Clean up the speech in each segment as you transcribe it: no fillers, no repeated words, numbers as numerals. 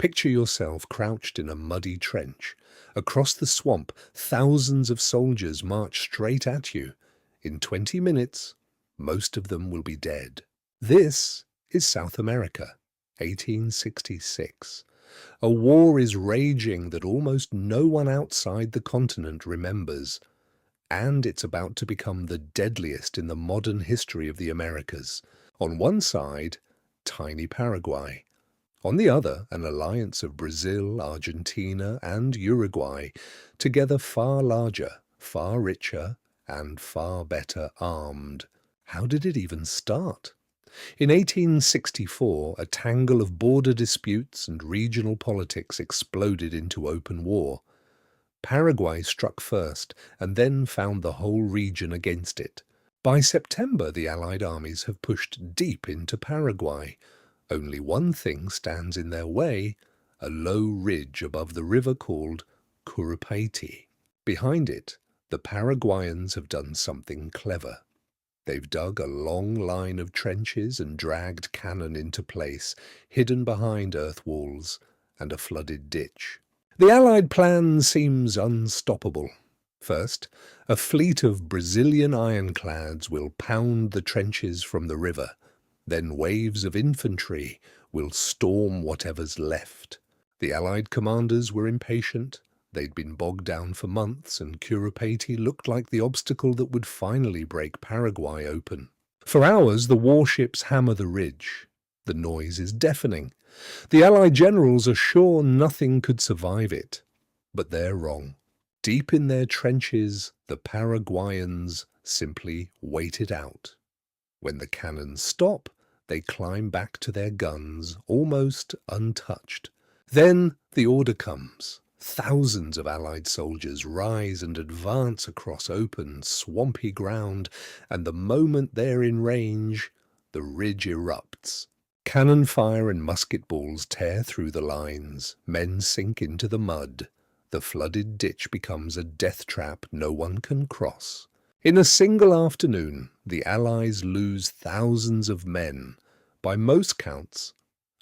Picture yourself crouched in a muddy trench. Across the swamp, thousands of soldiers march straight at you. In 20 minutes, most of them will be dead. This is South America, 1866. A war is raging that almost no one outside the continent remembers, and it's about to become the deadliest in the modern history of the Americas. On one side, tiny Paraguay. On the other, an alliance of Brazil, Argentina, and Uruguay, together far larger, far richer, and far better armed. How did it even start? In 1864, a tangle of border disputes and regional politics exploded into open war. Paraguay struck first, and then found the whole region against it. By September, the Allied armies have pushed deep into Paraguay. Only one thing stands in their way, a low ridge above the river called Curupayty. Behind it, the Paraguayans have done something clever. They've dug a long line of trenches and dragged cannon into place, hidden behind earth walls and a flooded ditch. The Allied plan seems unstoppable. First, a fleet of Brazilian ironclads will pound the trenches from the river. Then waves of infantry will storm whatever's left. The Allied commanders were impatient. They'd been bogged down for months, and Curupayty looked like the obstacle that would finally break Paraguay open. For hours, the warships hammer the ridge. The noise is deafening. The Allied generals are sure nothing could survive it. But they're wrong. Deep in their trenches, the Paraguayans simply wait it out. When the cannons stop, they climb back to their guns, almost untouched. Then the order comes. Thousands of Allied soldiers rise and advance across open, swampy ground, and the moment they're in range, the ridge erupts. Cannon fire and musket balls tear through the lines. Men sink into the mud. The flooded ditch becomes a death trap no one can cross. In a single afternoon, the Allies lose thousands of men. By most counts,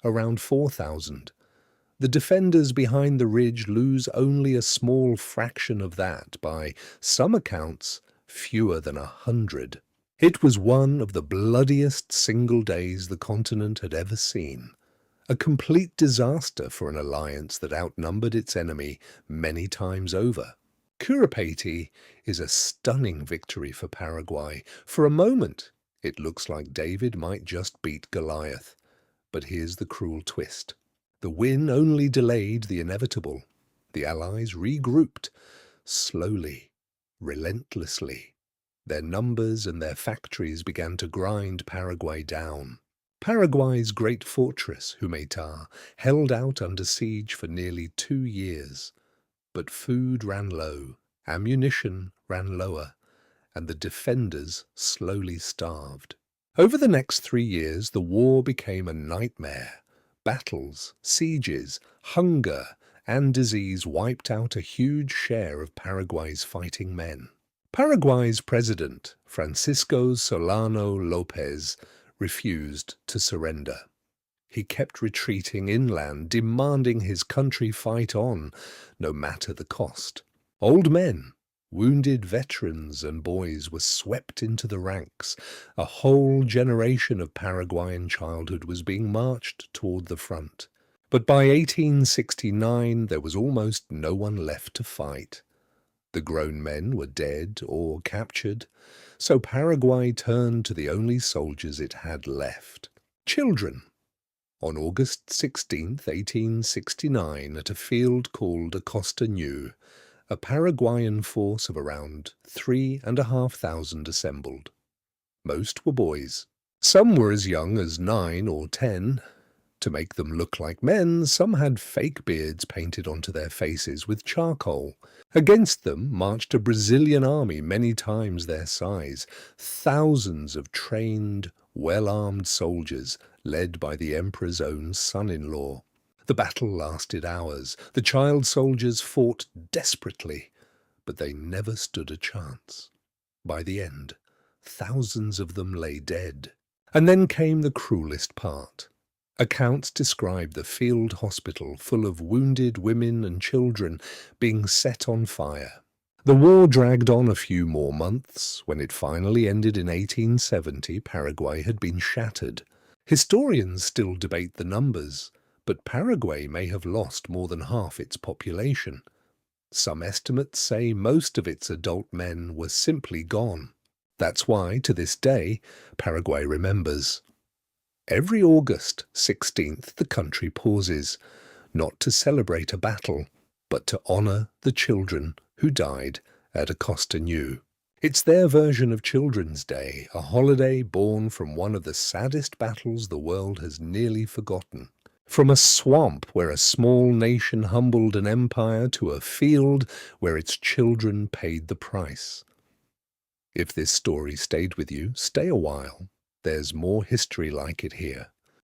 around 4,000. The defenders behind the ridge lose only a small fraction of that, by some accounts, fewer than 100. It was one of the bloodiest single days the continent had ever seen. A complete disaster for an alliance that outnumbered its enemy many times over. Curupayty is a stunning victory for Paraguay. For a moment, it looks like David might just beat Goliath. But here's the cruel twist. The win only delayed the inevitable. The Allies regrouped, slowly, relentlessly. Their numbers and their factories began to grind Paraguay down. Paraguay's great fortress, Humaitá, held out under siege for nearly 2 years. But food ran low, ammunition ran lower, and the defenders slowly starved. Over the next 3 years, the war became a nightmare. Battles, sieges, hunger, and disease wiped out a huge share of Paraguay's fighting men. Paraguay's president, Francisco Solano López, refused to surrender. He kept retreating inland, demanding his country fight on, no matter the cost. Old men, wounded veterans and boys were swept into the ranks. A whole generation of Paraguayan childhood was being marched toward the front. But by 1869, there was almost no one left to fight. The grown men were dead or captured, so Paraguay turned to the only soldiers it had left: children. On August 16, 1869, at a field called Acosta Ñu, a Paraguayan force of around 3,500 assembled. Most were boys. Some were as young as 9 or 10. To make them look like men, some had fake beards painted onto their faces with charcoal. Against them marched a Brazilian army many times their size, thousands of trained, well-armed soldiers, led by the emperor's own son-in-law. The battle lasted hours. The child soldiers fought desperately, but they never stood a chance. By the end, thousands of them lay dead. And then came the cruelest part. Accounts describe the field hospital full of wounded women and children being set on fire. The war dragged on a few more months. When it finally ended in 1870, Paraguay had been shattered. Historians still debate the numbers, but Paraguay may have lost more than half its population. Some estimates say most of its adult men were simply gone. That's why, to this day, Paraguay remembers. Every August 16th, the country pauses, not to celebrate a battle, but to honor the children who died at Acosta Ñu. It's their version of Children's Day, a holiday born from one of the saddest battles the world has nearly forgotten. From a swamp where a small nation humbled an empire to a field where its children paid the price. If this story stayed with you, stay a while. There's more history like it here.